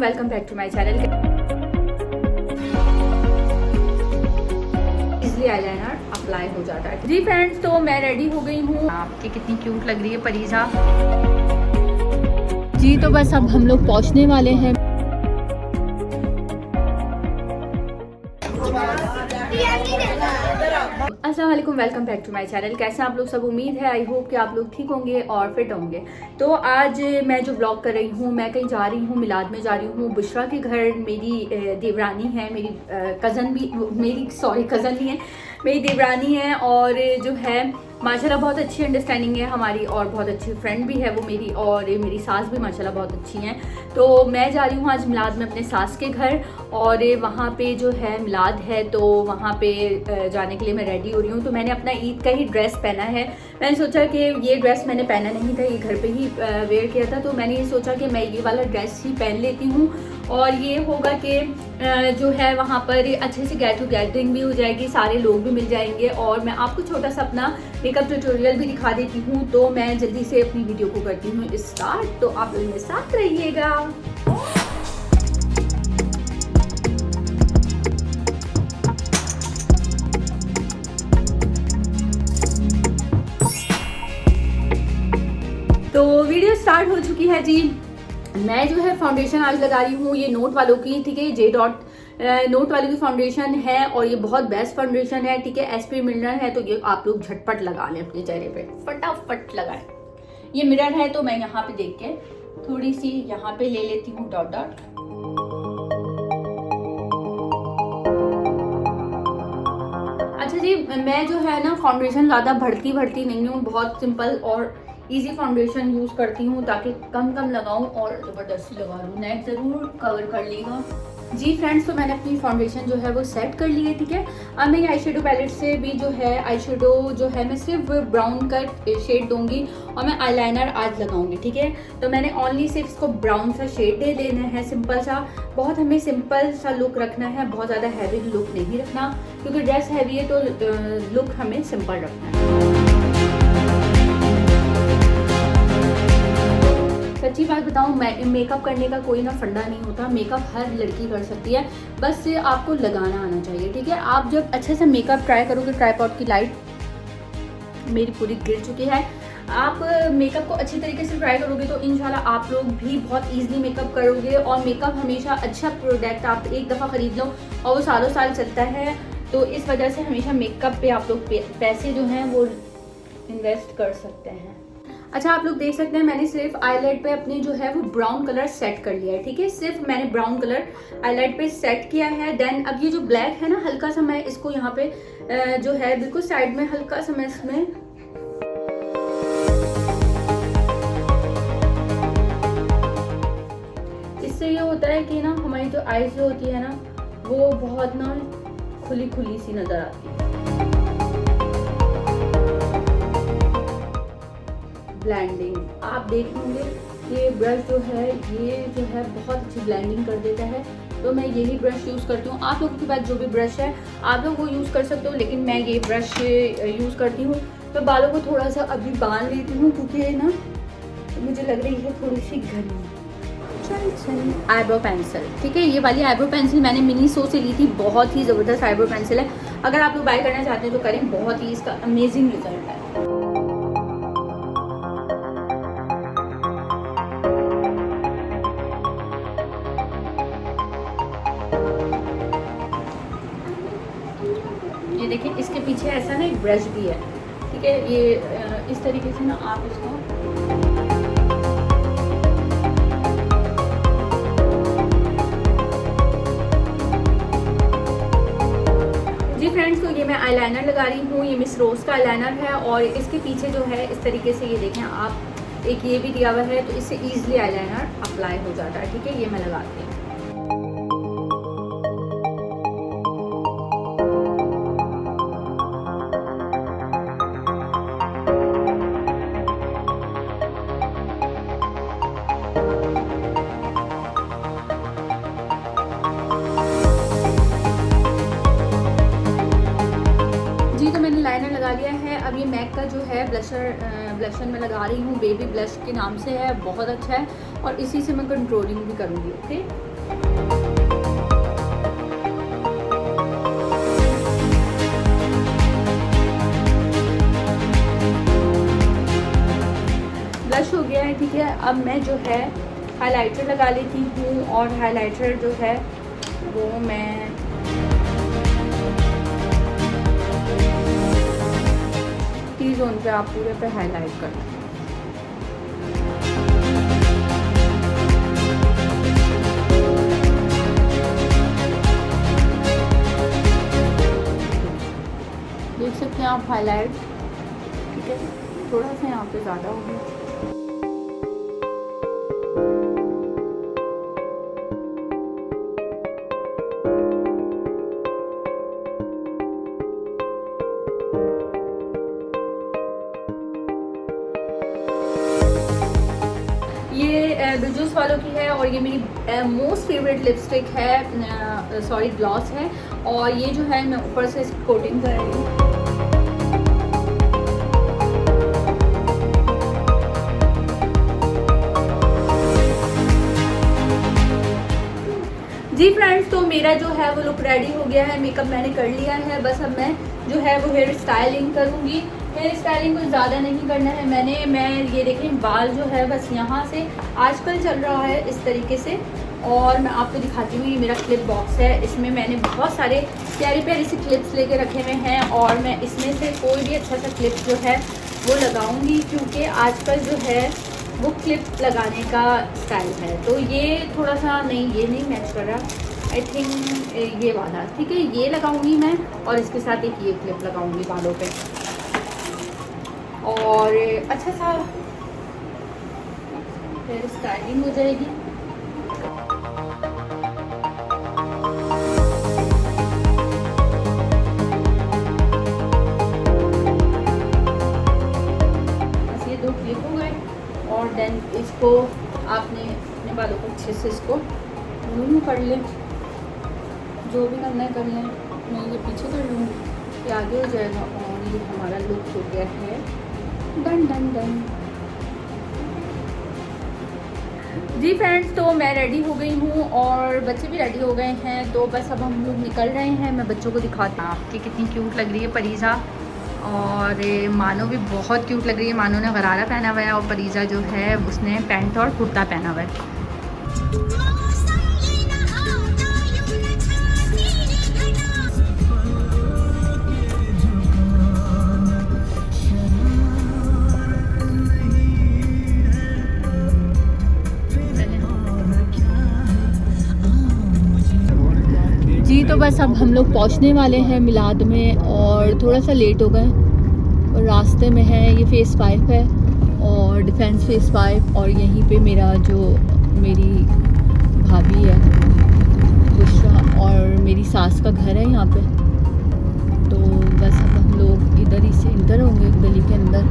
Welcome back to my channel. Easily eyeliner apply हो जाता है। जी फ्रेंड्स, तो मैं रेडी हो गई हूँ। आपकी कितनी क्यूट लग रही है परीजा जी। तो बस अब हम लोग पहुँचने वाले हैं। अस्सलाम वालेकुम, welcome back to my channel. कैसे हैं आप लोग सब? उम्मीद है आई होप कि आप लोग ठीक होंगे और फिट होंगे। तो आज मैं जो व्लॉग कर रही हूँ, मैं कहीं जा रही हूँ, मिलाद में जा रही हूँ बुशरा के घर। मेरी देवरानी है, मेरी कज़न भी, कज़न नहीं है, मेरी देवरानी है। और जो है माशाल्लाह बहुत अच्छी अंडरस्टैंडिंग है हमारी और बहुत अच्छी फ्रेंड भी है वो मेरी। और मेरी सास भी माशाल्लाह बहुत अच्छी हैं। तो मैं जा रही हूँ आज मिलाद में अपने सास के घर। और वहाँ पे जो है मिलाद है, तो वहाँ पे जाने के लिए मैं रेडी हो रही हूँ। तो मैंने अपना ईद का ही ड्रेस पहना है। मैंने सोचा कि ये ड्रेस मैंने पहना नहीं था, ये घर पे ही वेयर किया था। तो मैंने ये सोचा कि मैं ये वाला ड्रेस ही पहन लेती हूँ और ये होगा कि जो है वहाँ पर अच्छे से गेट टुगेदरिंग भी हो जाएगी, सारे लोग भी मिल जाएंगे। और मैं आपको छोटा सा अपना मेकअप ट्यूटोरियल भी दिखा देती हूँ। तो मैं जल्दी से अपनी वीडियो को करती हूँ स्टार्ट। तो आप लोग मेरे साथ रहिएगा। तो वीडियो स्टार्ट हो चुकी है जी। मैं जो है फाउंडेशन आज लगा रही हूँ, ये नोट वालों की, ठीक है। जे डॉट नोट वालों की फाउंडेशन है और ये बहुत बेस्ट फाउंडेशन है, ठीक है। एसपी मिरर है, तो ये आप लोग झटपट लगा लें अपने चेहरे पे, फटाफट लगाएं। ये मिरर है, तो मैं यहाँ पे देख के थोड़ी सी यहाँ पे ले लेती हूँ डॉट डॉट। अच्छा जी, मैं जो है ना फाउंडेशन ज़्यादा भरती नहीं हूँ, बहुत सिंपल और इजी फाउंडेशन यूज़ करती हूँ ताकि कम लगाऊँ और ज़बरदस्ती लगा लूँ। नेक ज़रूर कवर कर लीजिएगा जी फ्रेंड्स। तो मैंने अपनी फाउंडेशन जो है वो सेट कर ली है, ठीक है। अब मैं आई शेडो पैलेट से भी जो है आई शेडो जो है मैं सिर्फ ब्राउन का शेड दूंगी और मैं आईलाइनर आज लगाऊंगी, ठीक है। तो मैंने ओनली सिर्फ इसको ब्राउन सा शेड दे देना है, सिंपल सा। बहुत हमें सिंपल सा लुक रखना है, बहुत ज़्यादा हैवी लुक नहीं रखना, क्योंकि ड्रेस हैवी है तो लुक हमें सिंपल रखना है। सच्ची बात बताऊं, मेकअप करने का कोई ना फंडा नहीं होता। मेकअप हर लड़की कर सकती है, बस आपको लगाना आना चाहिए, ठीक है। आप जब अच्छे से मेकअप ट्राई करोगे, ट्राइपॉड की लाइट मेरी पूरी गिर चुकी है। आप मेकअप को अच्छी तरीके से ट्राई करोगे तो इंशाल्लाह आप लोग भी बहुत इजीली मेकअप करोगे। और मेकअप हमेशा अच्छा प्रोडक्ट, आप एक दफ़ा ख़रीद लो और वो सालों साल चलता है। तो इस वजह से हमेशा मेकअप पे आप लोग पैसे जो हैं वो इन्वेस्ट कर सकते हैं। अच्छा, आप लोग देख सकते हैं मैंने सिर्फ आईलाइट पे अपने जो है वो ब्राउन कलर सेट कर लिया है, ठीक है। सिर्फ मैंने ब्राउन कलर आईलाइट पे सेट किया है। देन अब ये जो ब्लैक है ना, हल्का सा मैं इसको यहाँ पे जो है बिल्कुल साइड में हल्का सा मैं इसमें इससे ये होता है कि ना हमारी जो आईज जो होती है ना वो बहुत ना खुली खुली सी नजर आती है। ब्लेंडिंग आप देख लेंगे, ये ब्रश जो है ये जो है बहुत अच्छी ब्लेंडिंग कर देता है। तो मैं यही ब्रश यूज़ करती हूँ। आप लोगों के पास जो भी ब्रश है आप लोग वो यूज़ कर सकते हो, लेकिन मैं ये ब्रश यूज़ करती हूँ। तो बालों को थोड़ा सा अभी बांध लेती हूँ, क्योंकि ना मुझे लग रही है थोड़ी सी गर्मी। चल आईब्रो पेंसिल, ठीक है। ये वाली आईब्रो पेंसिल मैंने मिनीसो से ली थी, बहुत ही ज़बरदस्त आईब्रो पेंसिल है। अगर आप लोग बाय करना चाहते हैं तो करें, बहुत ही इसका अमेजिंग रिजल्ट है। ये देखिए, इसके पीछे ऐसा ना एक ब्रश भी है, ठीक है। ये इस तरीके से ना आप इसको जी फ्रेंड्स। तो ये मैं आईलाइनर लगा रही हूँ, ये मिस रोज का आईलाइनर है। और इसके पीछे जो है इस तरीके से ये देखें आप, एक ये भी दिया हुआ है, तो इससे ईजिली आईलाइनर अप्लाई हो जाता है, ठीक है। ये मैं लगाती हूँ। लाइनर लगा लिया है। अब ये मैक का जो है ब्लशर मैं लगा रही हूँ, बेबी ब्लश के नाम से है, बहुत अच्छा है। और इसी से मैं कंट्रोलिंग भी करूँगी, ओके। ब्लश हो गया है, ठीक है। अब मैं जो है हाइलाइटर लगा लेती हूँ, और हाइलाइटर जो है वो मैं टी जोन पे आप पूरे पे हाईलाइट कर दें। देख सकते हैं आप हाईलाइट, ठीक है। थोड़ा सा यहाँ पे ज़्यादा हो गया। ये बिजूस वालों की है, और ये मेरी मोस्ट फेवरेट लिपस्टिक है, सॉरी ग्लॉस है। और ये जो है मैं ऊपर से कोटिंग कर रही हूँ। जी फ्रेंड्स, तो मेरा जो है वो लुक रेडी हो गया है, मेकअप मैंने कर लिया है। बस अब मैं जो है वो हेयर स्टाइलिंग करूँगी। हेयर स्टाइलिंग कुछ ज़्यादा नहीं करना है मैं ये देखें बाल जो है बस यहाँ से आजकल चल रहा है इस तरीके से। और मैं आपको दिखाती हूँ, ये मेरा क्लिप बॉक्स है, इसमें मैंने बहुत सारे प्यारे प्यारे से क्लिप्स लेके रखे हुए हैं, और मैं इसमें से कोई भी अच्छा सा क्लिप जो है वो लगाऊंगी, क्योंकि आजकल जो है वो क्लिप लगाने का स्टाइल है। तो ये थोड़ा सा नहीं, ये नहीं मैच कर रहा, आई थिंक ये वाला, ठीक है, ये लगाऊंगी मैं, और इसके साथ एक ये क्लिप लगाऊंगी बालों पे, और अच्छा सा हेयर स्टाइलिंग हो जाएगी। बस ये 2 क्लिप हो गए, और देन इसको आपने अपने बालों को अच्छे से इसको रूम कर लें, जो भी करना है कर लें। मैं ये पीछे कर लूँगी, ये आगे हो जाएगा, और ये हमारा लुक हो गया है डन डन डन। जी फ्रेंड्स, तो मैं रेडी हो गई हूँ, और बच्चे भी रेडी हो गए हैं, तो बस अब हम लोग निकल रहे हैं। मैं बच्चों को दिखाती हूँ। आपकी कितनी क्यूट लग रही है परीजा, और मानो भी बहुत क्यूट लग रही है। मानो ने गरारा पहना हुआ है, और परीजा जो है उसने पैंट और कुर्ता पहना हुआ है। जी, तो बस अब हम लोग पहुंचने वाले हैं मिलाद में, और थोड़ा सा लेट हो गए, और रास्ते में है ये फेज़ 5 है, और डिफेंस फेज़ 5, और यहीं पे मेरी भाभी है बुशरा, और मेरी सास का घर है यहाँ पे। तो बस अब हम लोग इधर ही से इंटर होंगे गली के अंदर,